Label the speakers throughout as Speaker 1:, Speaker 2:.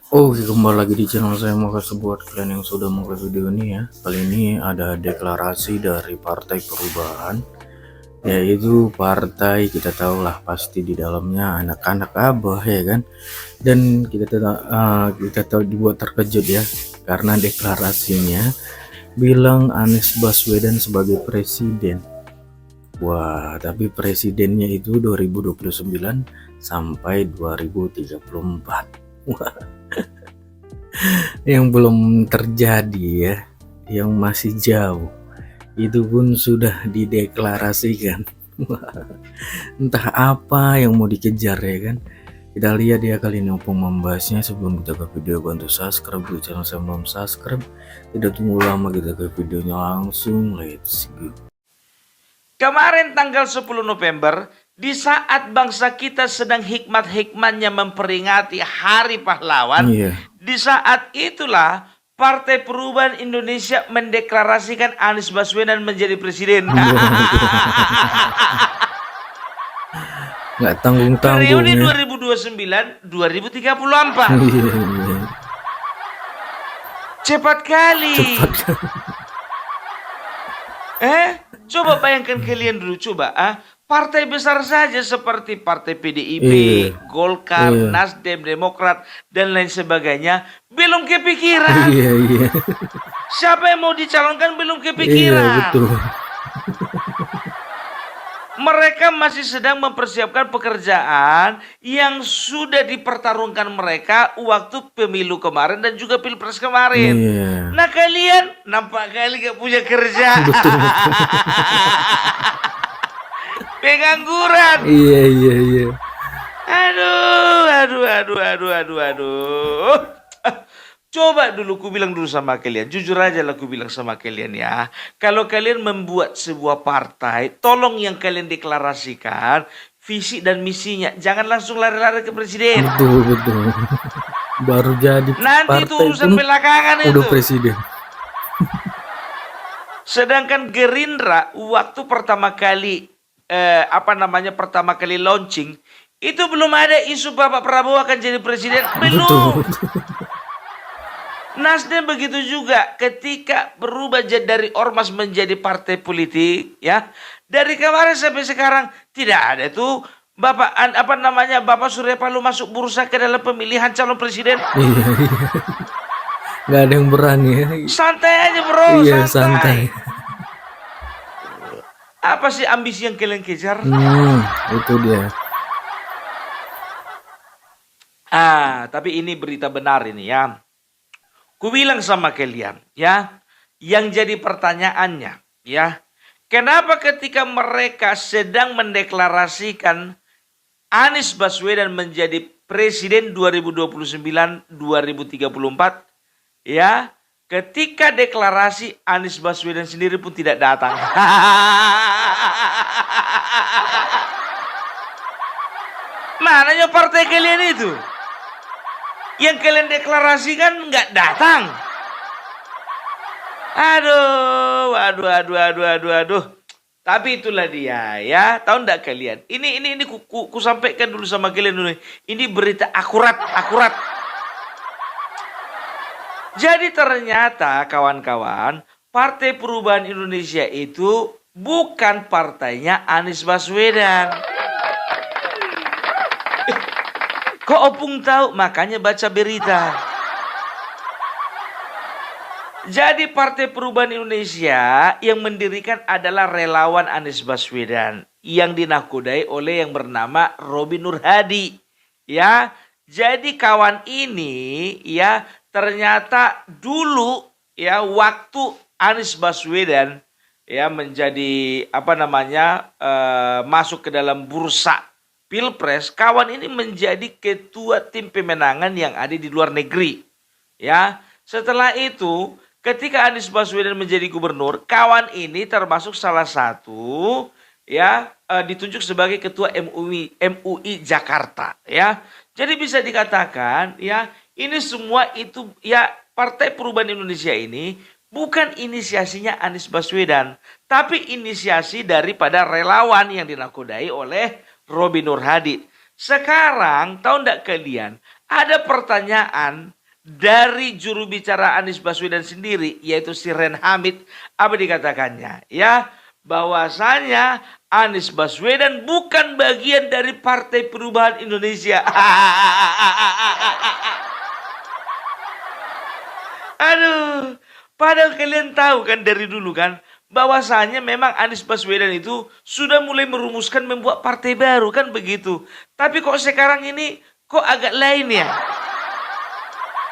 Speaker 1: Oke, kembali lagi di channel saya. Makasih buat kalian yang sudah mau ke video ini ya. Kali ini ada deklarasi dari Partai Perubahan, yaitu partai kita tahu lah pasti di dalamnya anak-anak abah ya kan. Dan kita tahu dibuat terkejut ya karena deklarasinya bilang Anies Baswedan sebagai presiden. Wah, tapi presidennya itu 2029 sampai 2034. Wah, yang belum terjadi ya, yang masih jauh, itu pun sudah dideklarasikan. Entah apa yang mau dikejar ya kan. Kita lihat ya kali ini untuk membahasnya. Sebelum kita ke video, bantu subscribe dulu channel saya, belum subscribe. Tidak tunggu lama, kita ke videonya langsung. Let's go.
Speaker 2: Kemarin tanggal 10 November, di saat bangsa kita sedang hikmat-hikmatnya memperingati Hari Pahlawan, di saat itulah Partai Perubahan Indonesia mendeklarasikan Anies Baswedan menjadi presiden.
Speaker 1: Nggak tanggung-tanggung
Speaker 2: Periode
Speaker 1: ya.
Speaker 2: 2029-2034. Cepat kali. Coba bayangkan kalian dulu, coba partai besar saja seperti Partai PDIP, Golkar, Nasdem, Demokrat, dan lain sebagainya belum kepikiran. Siapa yang mau dicalonkan belum kepikiran.
Speaker 1: Betul.
Speaker 2: Mereka masih sedang mempersiapkan pekerjaan yang sudah dipertarungkan mereka waktu pemilu kemarin dan juga pilpres kemarin. Nah, kalian nampak kali gak punya kerja. Pengangguran.
Speaker 1: Iya.
Speaker 2: Aduh. Coba dulu ku bilang dulu sama kalian, jujur aja lah ku bilang sama kalian ya. Kalau kalian membuat sebuah partai, tolong yang kalian deklarasikan visi dan misinya, jangan langsung lari-lari ke presiden.
Speaker 1: Betul. Baru jadi
Speaker 2: nanti itu urusan belakangan itu.
Speaker 1: Udah presiden.
Speaker 2: Sedangkan Gerindra waktu pertama kali pertama kali launching, itu belum ada isu Bapak Prabowo akan jadi presiden, belum. Nasdem begitu juga ketika berubah dari ormas menjadi partai politik ya. Dari kemarin sampai sekarang tidak ada tuh Bapak Surya Paloh masuk bursa ke dalam pemilihan calon presiden.
Speaker 1: Iya. Nggak ada yang berani ya.
Speaker 2: Santai aja bro.
Speaker 1: Iya, santai.
Speaker 2: Apa sih ambisi yang kalian kejar?
Speaker 1: Itu dia.
Speaker 2: Tapi ini berita benar ini ya. Ku bilang sama kalian ya, yang jadi pertanyaannya ya, kenapa ketika mereka sedang mendeklarasikan Anies Baswedan menjadi presiden 2029-2034 ya, ketika deklarasi Anies Baswedan sendiri pun tidak datang. Mananya partai kalian itu? Yang kalian deklarasikan nggak datang. Aduh. Tapi itulah dia ya. Tahu nggak kalian? Ini ku sampaikan dulu sama kalian dulu. Ini berita akurat. Jadi ternyata kawan-kawan, Partai Perubahan Indonesia itu bukan partainya Anies Baswedan. Kok opung tahu? Makanya baca berita. Jadi Partai Perubahan Indonesia yang mendirikan adalah relawan Anies Baswedan yang dinakodai oleh yang bernama Robi Nur Hadi. Ya, jadi kawan ini ya ternyata dulu ya waktu Anies Baswedan ya menjadi masuk ke dalam bursa Pilpres, kawan ini menjadi ketua tim pemenangan yang ada di luar negeri. Ya, setelah itu, ketika Anies Baswedan menjadi gubernur, kawan ini termasuk salah satu ya ditunjuk sebagai ketua MUI Jakarta. Ya, jadi bisa dikatakan ya ini semua itu ya Partai Perubahan Indonesia ini bukan inisiasinya Anies Baswedan, tapi inisiasi daripada relawan yang dinakodai oleh Robi Nur Hadi. Sekarang tahu enggak kalian, ada pertanyaan dari juru bicara Anies Baswedan sendiri, yaitu si Ren Hamid, apa dikatakannya? Ya, bahwasanya Anies Baswedan bukan bagian dari Partai Perubahan Indonesia. Aduh, padahal kalian tahu kan dari dulu kan, bahwasanya memang Anies Baswedan itu sudah mulai merumuskan membuat partai baru kan begitu. Tapi kok sekarang ini kok agak lain ya?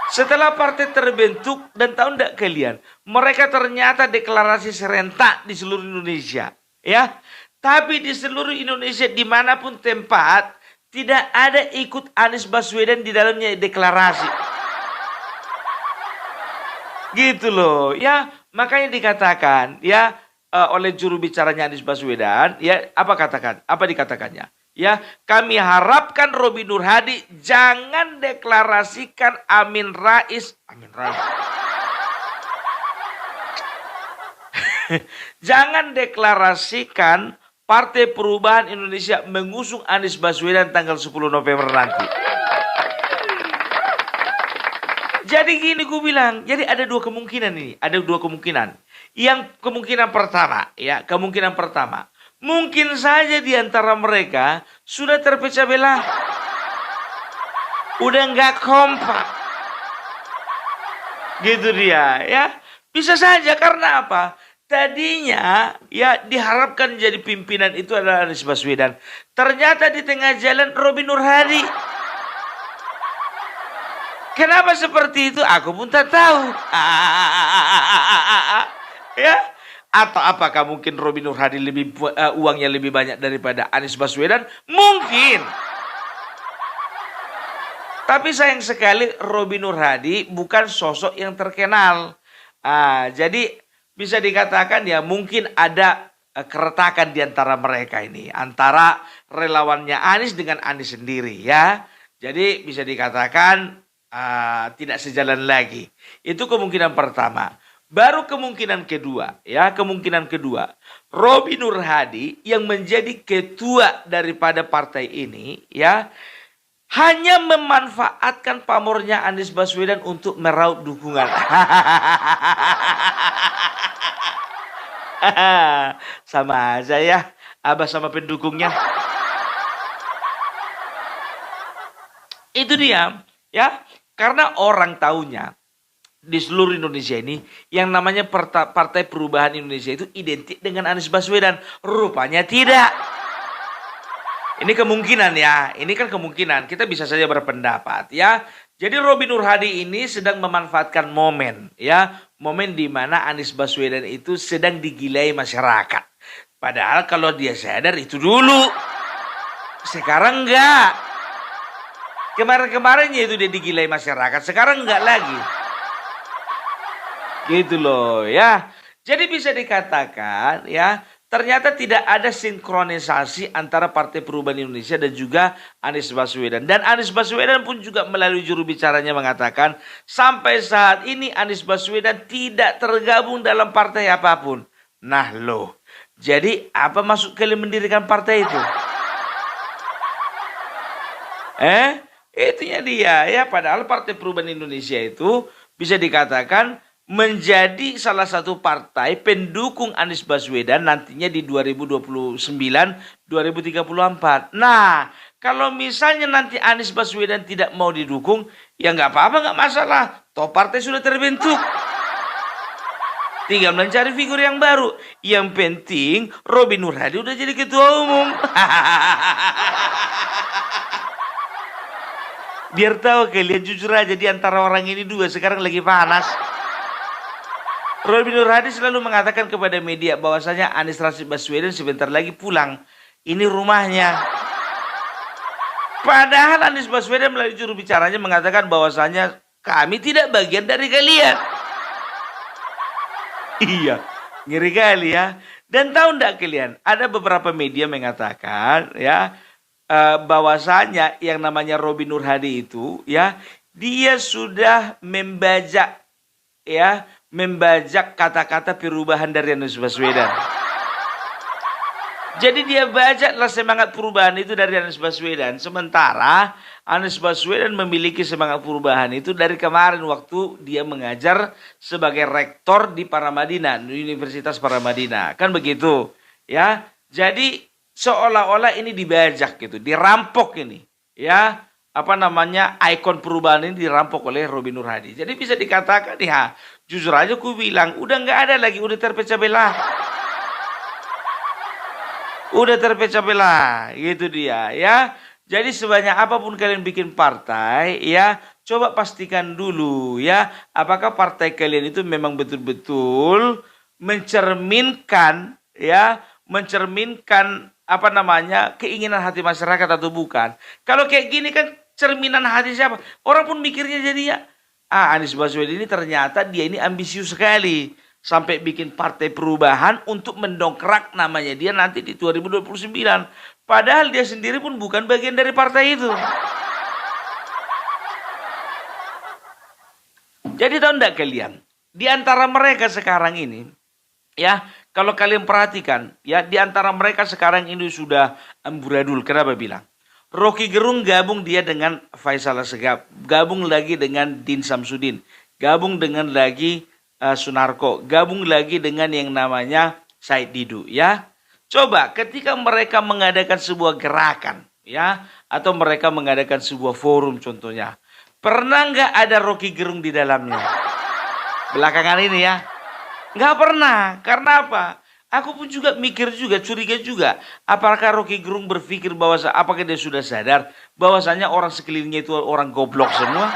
Speaker 2: Setelah partai terbentuk, dan tahu enggak kalian, mereka ternyata deklarasi serentak di seluruh Indonesia, ya. Tapi di seluruh Indonesia dimanapun tempat, tidak ada ikut Anies Baswedan di dalamnya deklarasi. Gitu loh, ya. Makanya dikatakan, ya, oleh juru bicaranya Anies Baswedan, ya, apa dikatakannya? Ya, kami harapkan Robi Nur Hadi jangan deklarasikan Amin Rais. Jangan deklarasikan Partai Perubahan Indonesia mengusung Anies Baswedan tanggal 10 November nanti. Jadi gini gue bilang, jadi ada dua kemungkinan ini, ada dua kemungkinan. Yang kemungkinan pertama, mungkin saja di antara mereka sudah terpecah belah. Udah nggak kompak. Gitu dia, ya. Bisa saja karena apa? Tadinya ya diharapkan jadi pimpinan itu adalah Anies Baswedan. Ternyata di tengah jalan Robi Nur Hadi. Kenapa seperti itu? Aku pun tak tahu. Ya, atau apakah mungkin Robi Nur Hadi uangnya lebih banyak daripada Anies Baswedan? Mungkin. Tapi sayang sekali Robi Nur Hadi bukan sosok yang terkenal. Jadi bisa dikatakan ya mungkin ada keretakan di antara mereka ini, antara relawannya Anies dengan Anies sendiri ya. Jadi bisa dikatakan tidak sejalan lagi. Itu kemungkinan pertama. Baru kemungkinan kedua, ya, Robi Nur Hadi yang menjadi ketua daripada partai ini, ya, hanya memanfaatkan pamornya Anies Baswedan untuk meraup dukungan. Sama aja ya, Abah sama pendukungnya. Itu dia, ya. Karena orang taunya di seluruh Indonesia ini yang namanya Partai Perubahan Indonesia itu identik dengan Anies Baswedan. Rupanya tidak. Ini kemungkinan ya. Ini kan kemungkinan. Kita bisa saja berpendapat ya. Jadi Robi Nur Hadi ini sedang memanfaatkan momen ya. Momen di mana Anies Baswedan itu sedang digilai masyarakat. Padahal kalau dia sadar itu dulu. Sekarang enggak. Kemarin-kemarinnya itu dia digilai masyarakat, sekarang enggak lagi. Gitu loh ya. Jadi bisa dikatakan ya, ternyata tidak ada sinkronisasi antara Partai Perubahan Indonesia dan juga Anies Baswedan. Dan Anies Baswedan pun juga melalui juru bicaranya mengatakan, sampai saat ini Anies Baswedan tidak tergabung dalam partai apapun. Nah loh, jadi apa maksud kalian mendirikan partai itu? Itunya dia ya, padahal Partai Perubahan Indonesia itu bisa dikatakan menjadi salah satu partai pendukung Anies Baswedan nantinya di 2029-2034. Nah, kalau misalnya nanti Anies Baswedan tidak mau didukung, ya nggak apa-apa, nggak masalah. Toh partai sudah terbentuk. Tinggal mencari figur yang baru. Yang penting Robi Nur Hadi udah jadi ketua umum. Biar tahu kalian, jujur aja, di antara orang ini dua sekarang lagi panas. Robi Nur Hadi selalu mengatakan kepada media bahwasanya Anies Rashid Baswedan sebentar lagi pulang. Ini rumahnya. Padahal Anies Baswedan melalui juru bicaranya mengatakan bahwasanya kami tidak bagian dari kalian. Iya, ngeri kali ya. Dan tahu enggak kalian, ada beberapa media mengatakan ya, bahwasanya yang namanya Robi Nur Hadi itu ya, dia sudah membajak kata-kata perubahan dari Anies Baswedan. Jadi dia bacalah semangat perubahan itu dari Anies Baswedan. Sementara Anies Baswedan memiliki semangat perubahan itu dari kemarin waktu dia mengajar sebagai rektor di Paramadina, Universitas Paramadina. Kan begitu, ya. Jadi seolah-olah ini dibajak gitu, dirampok ini, ya. Apa namanya, ikon perubahan ini dirampok oleh Robi Nur Hadi. Jadi bisa dikatakan ya, jujur aja ku bilang, udah nggak ada lagi, udah terpecah belah. Udah terpecah belah, gitu dia, ya. Jadi sebanyak apapun kalian bikin partai, ya, coba pastikan dulu, ya, apakah partai kalian itu memang betul-betul mencerminkan, ya, mencerminkan apa namanya, keinginan hati masyarakat atau bukan. Kalau kayak gini kan cerminan hati siapa? Orang pun mikirnya jadi ya, Anies Baswedan ini ternyata dia ini ambisius sekali. Sampai bikin partai perubahan untuk mendongkrak namanya dia nanti di 2029. Padahal dia sendiri pun bukan bagian dari partai itu. Jadi tahu enggak kalian? Di antara mereka sekarang ini, ya, kalau kalian perhatikan, ya, di antara mereka sekarang ini sudah amburadul. Kenapa bilang? Rocky Gerung gabung dia dengan Faisal Assegaf, gabung lagi dengan Din Samsudin, gabung dengan lagi Sunarko, gabung lagi dengan yang namanya Said Didu, ya. Coba ketika mereka mengadakan sebuah gerakan, ya, atau mereka mengadakan sebuah forum contohnya, pernah nggak ada Rocky Gerung di dalamnya? Belakangan ini ya, nggak pernah. Karena apa? Aku pun juga mikir juga, curiga juga. Apakah Rocky Gerung berpikir apakah dia sudah sadar bahwasanya orang sekelilingnya itu orang goblok semua?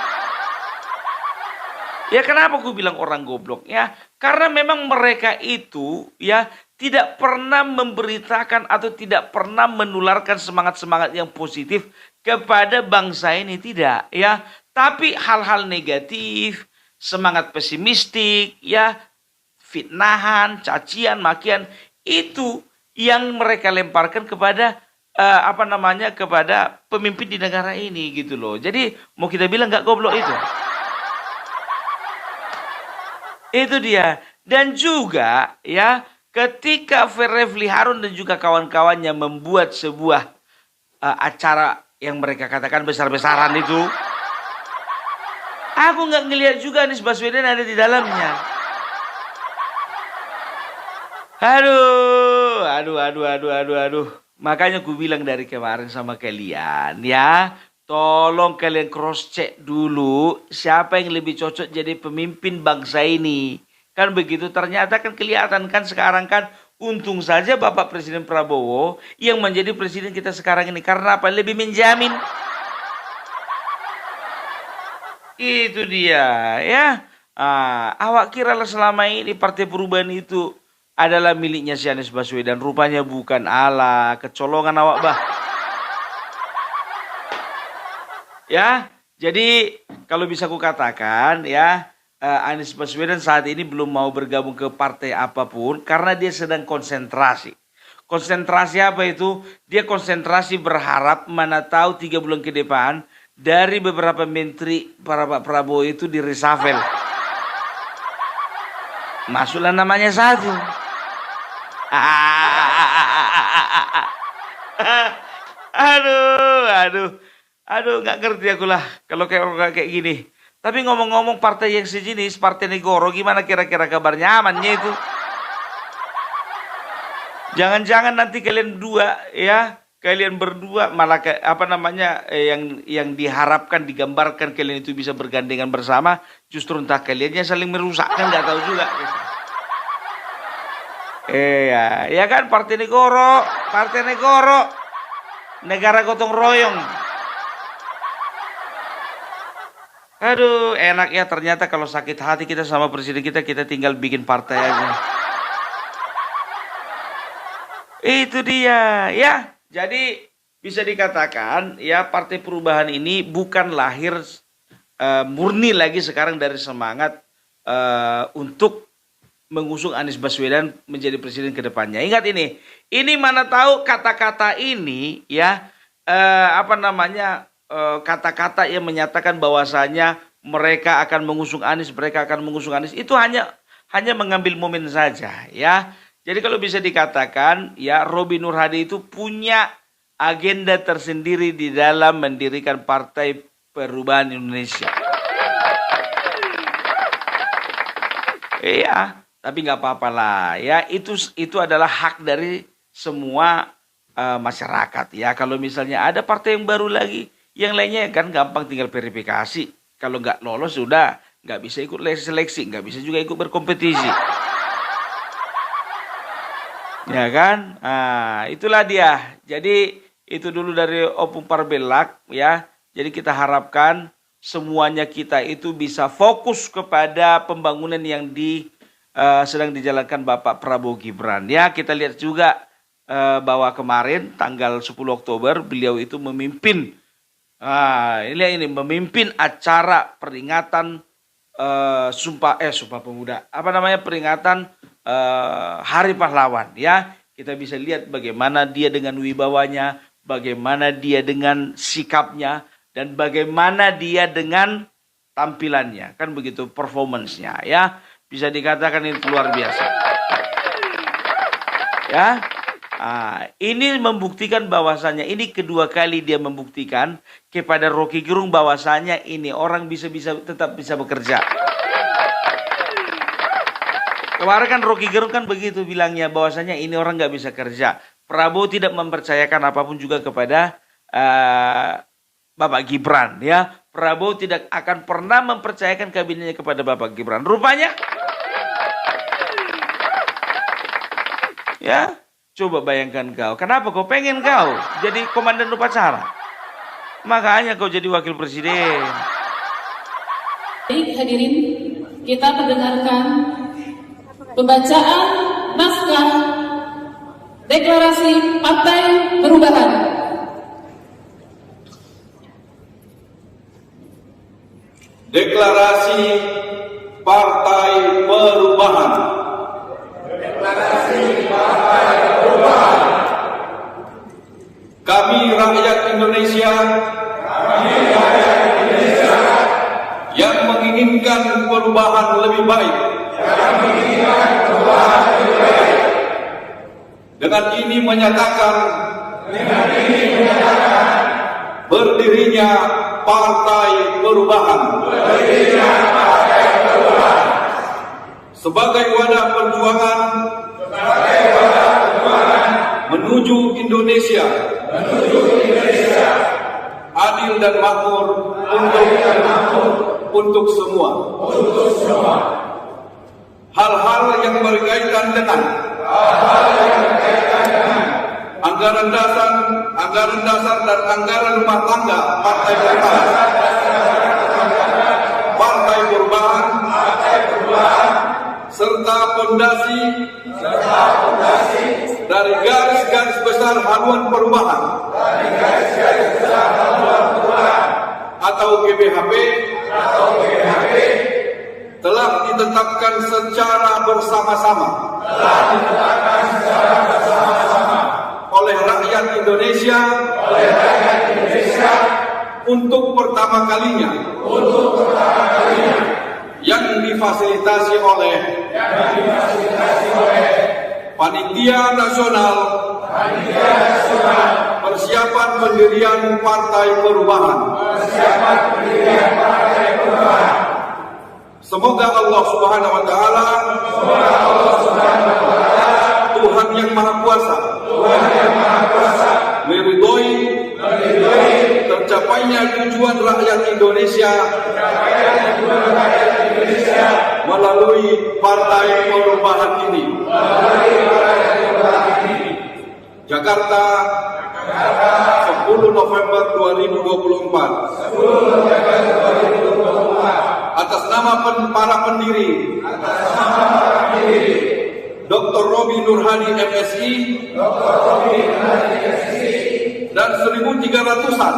Speaker 2: Ya kenapa aku bilang orang goblok? Ya karena memang mereka itu ya tidak pernah memberitakan atau tidak pernah menularkan semangat-semangat yang positif kepada bangsa ini, tidak, ya. Tapi hal-hal negatif, semangat pesimistik, ya, fitnahan, cacian, makian, itu yang mereka lemparkan kepada apa namanya, kepada pemimpin di negara ini gitu loh. Jadi mau kita bilang nggak goblok itu. Itu dia. Dan juga ya ketika Refli Harun dan juga kawan-kawannya membuat sebuah acara yang mereka katakan besar-besaran itu, aku nggak ngelihat juga Anies Baswedan ada di dalamnya. Aduh. Makanya ku bilang dari kemarin sama kalian ya, tolong kalian cross check dulu siapa yang lebih cocok jadi pemimpin bangsa ini. Kan begitu, ternyata kan kelihatan kan sekarang kan untung saja Bapak Presiden Prabowo yang menjadi presiden kita sekarang ini. Karena apa? Lebih menjamin. Itu dia ya. Awak kira lah selama ini Partai Perubahan itu adalah miliknya si Anies Baswedan. Rupanya bukan, ala kecolongan awak bah. Ya, jadi kalau bisa ku katakan ya, Anies Baswedan saat ini belum mau bergabung ke partai apapun karena dia sedang konsentrasi. Konsentrasi apa itu? Dia konsentrasi berharap mana tahu 3 bulan ke depan dari beberapa menteri para Pak Prabowo itu di reshuffle. Masuklah namanya satu. Aduh, nggak ngerti aku lah kalau kayak gini. Tapi ngomong-ngomong partai yang sejenis, Partai Negoro, gimana kira-kira kabarnya? Amannya itu? Jangan-jangan nanti kalian berdua malah apa namanya yang diharapkan digambarkan kalian itu bisa bergandengan bersama, justru entah kaliannya saling merusakkan, nggak tahu juga. Ya kan, Partai Negoro, negara gotong royong. Aduh, enak ya ternyata kalau sakit hati kita sama presiden kita tinggal bikin partai aja. Itu dia, ya. Jadi bisa dikatakan ya Partai Perubahan ini bukan lahir murni lagi sekarang dari semangat untuk mengusung Anies Baswedan menjadi presiden ke depannya. Ingat ini mana tahu kata-kata ini ya kata-kata yang menyatakan bahwasanya mereka akan mengusung Anies, itu hanya mengambil momen saja ya. Jadi kalau bisa dikatakan ya Robi Nur Hadi itu punya agenda tersendiri di dalam mendirikan Partai Perubahan Indonesia. Iya, tapi nggak apa-apa lah ya. Itu adalah hak dari semua masyarakat ya. Kalau misalnya ada partai yang baru lagi, yang lainnya kan gampang tinggal verifikasi. Kalau nggak lolos sudah nggak bisa ikut seleksi, nggak bisa juga ikut berkompetisi. Ya kan? Nah, itulah dia. Jadi itu dulu dari Opung Parbelak ya. Jadi kita harapkan semuanya kita itu bisa fokus kepada pembangunan yang sedang dijalankan Bapak Prabowo Gibran. Ya, kita lihat juga bahwa kemarin tanggal 10 Oktober beliau itu memimpin memimpin acara peringatan Sumpah Pemuda. Peringatan Hari Pahlawan ya. Kita bisa lihat bagaimana dia dengan wibawanya, bagaimana dia dengan sikapnya, dan bagaimana dia dengan tampilannya. Kan begitu performance-nya ya. Bisa dikatakan itu luar biasa. Ya. Ini membuktikan bahwasanya ini kedua kali dia membuktikan kepada Rocky Gerung bahwasanya ini orang tetap bisa bekerja. Kemarin kan Rocky Gerung kan begitu bilangnya bahwasanya ini orang nggak bisa kerja. Prabowo tidak mempercayakan apapun juga kepada Bapak Gibran ya. Prabowo tidak akan pernah mempercayakan kabinetnya kepada Bapak Gibran. Rupanya ya, coba bayangkan kau. Kenapa kau pengen kau jadi komandan upacara? Makanya kau jadi wakil presiden.
Speaker 3: Baik, hadirin, kita mendengarkan pembacaan naskah Deklarasi Partai Perubahan.
Speaker 4: Deklarasi Partai Perubahan.
Speaker 5: Deklarasi Partai Perubahan.
Speaker 4: Kami rakyat Indonesia yang menginginkan perubahan lebih baik. Dengan ini menyatakan berdirinya Partai Perubahan. Sebagai wadah perjuangan menuju Indonesia adil dan makmur untuk semua. Hal-hal yang berkaitan dengan anggaran dasar dan anggaran rumah tangga Partai Perubahan serta pondasi dari garis-garis besar haluan perubahan atau GBHP telah ditetapkan secara bersama-sama oleh rakyat Indonesia untuk pertama kalinya yang difasilitasi oleh Panitia Nasional Persiapan Pendirian Partai Perubahan. Semoga Allah Subhanahu wa taala Tuhan yang Maha Kuasa meridhoi tercapainya tujuan rakyat Indonesia melalui Partai Perubahan ini. Jakarta, 10 November 2024. Atas nama para pendiri, Dr. Robi Nurhadi MSI, dan 1.300-an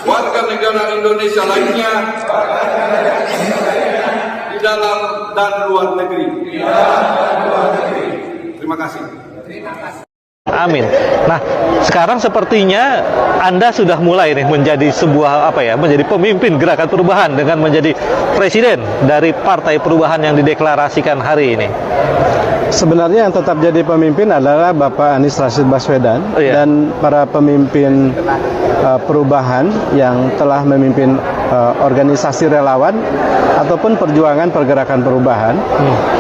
Speaker 4: warga negara Indonesia lainnya di dalam dan luar negeri. Terima kasih.
Speaker 6: Amin. Nah, sekarang sepertinya Anda sudah mulai nih menjadi sebuah menjadi pemimpin gerakan perubahan dengan menjadi presiden dari Partai Perubahan yang dideklarasikan hari ini.
Speaker 7: Sebenarnya yang tetap jadi pemimpin adalah Bapak Anies Rashid Baswedan dan para pemimpin perubahan yang telah memimpin organisasi relawan ataupun perjuangan pergerakan perubahan.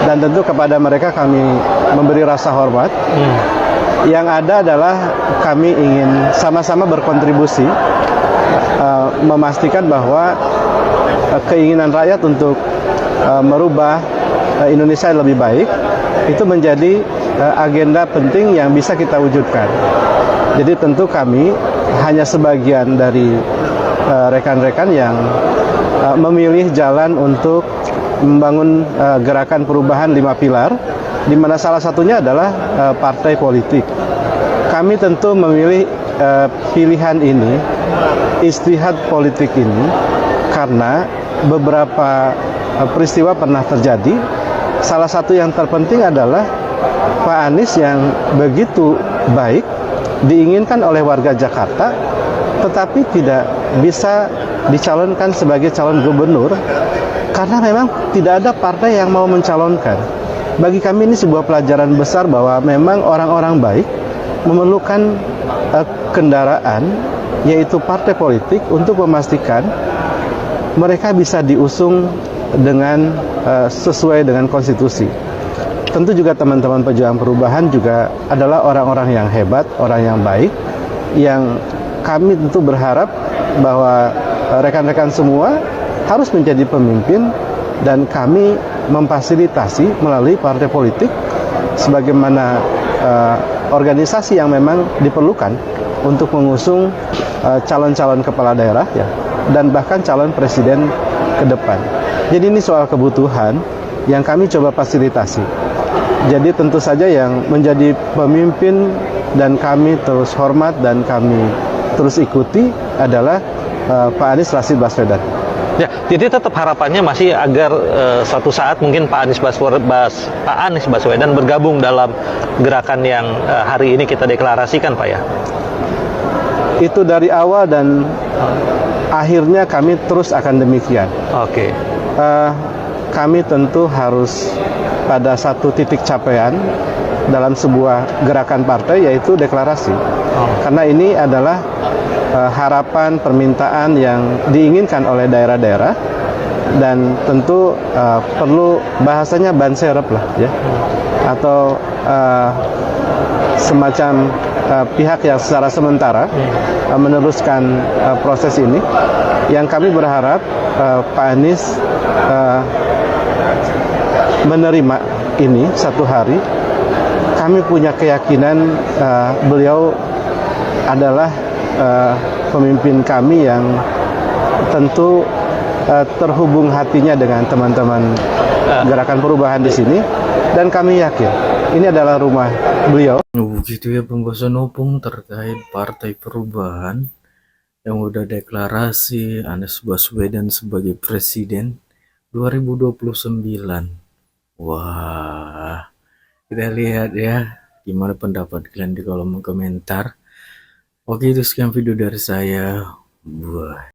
Speaker 7: Dan tentu kepada mereka kami memberi rasa hormat. Yang ada adalah kami ingin sama-sama berkontribusi memastikan bahwa keinginan rakyat untuk merubah Indonesia lebih baik itu menjadi agenda penting yang bisa kita wujudkan. Jadi tentu kami hanya sebagian dari rekan-rekan yang memilih jalan untuk membangun gerakan perubahan 5 pilar, di mana salah satunya adalah partai politik. Kami tentu memilih pilihan ini, istihad politik ini, karena beberapa peristiwa pernah terjadi. Salah satu yang terpenting adalah Pak Anies yang begitu baik diinginkan oleh warga Jakarta, tetapi tidak bisa dicalonkan sebagai calon gubernur karena memang tidak ada partai yang mau mencalonkan. Bagi kami ini sebuah pelajaran besar bahwa memang orang-orang baik memerlukan kendaraan, yaitu partai politik, untuk memastikan mereka bisa diusung dengan sesuai dengan konstitusi. Tentu juga teman-teman pejuang perubahan juga adalah orang-orang yang hebat, orang yang baik, yang kami tentu berharap bahwa rekan-rekan semua harus menjadi pemimpin, dan kami memfasilitasi melalui partai politik sebagaimana organisasi yang memang diperlukan untuk mengusung calon-calon kepala daerah dan bahkan calon presiden ke depan. Jadi ini soal kebutuhan yang kami coba fasilitasi. Jadi tentu saja yang menjadi pemimpin dan kami terus hormat dan kami terus ikuti adalah Pak Anies Rashid Baswedan.
Speaker 6: Ya, jadi tetap harapannya masih agar suatu saat mungkin Pak Anies Baswedan bergabung dalam gerakan yang hari ini kita deklarasikan, Pak ya.
Speaker 7: Itu dari awal dan akhirnya kami terus akan demikian.
Speaker 6: Oke.
Speaker 7: Kami tentu harus pada satu titik capaian dalam sebuah gerakan partai, yaitu deklarasi. Karena ini adalah harapan, permintaan yang diinginkan oleh daerah-daerah, dan tentu perlu bahasanya ban serep lah ya, atau semacam pihak yang secara sementara meneruskan proses ini. Yang kami berharap Pak Anies menerima ini satu hari. Kami punya keyakinan beliau adalah pemimpin kami yang tentu terhubung hatinya dengan teman-teman gerakan perubahan di sini, dan kami yakin ini adalah rumah beliau.
Speaker 1: Begitu ya pembahasan opung terkait Partai Perubahan yang udah deklarasi Anies Baswedan sebagai presiden 2029. Wah, kita lihat ya gimana pendapat kalian di kolom komentar. Oke, itu sekian video dari saya. Bye.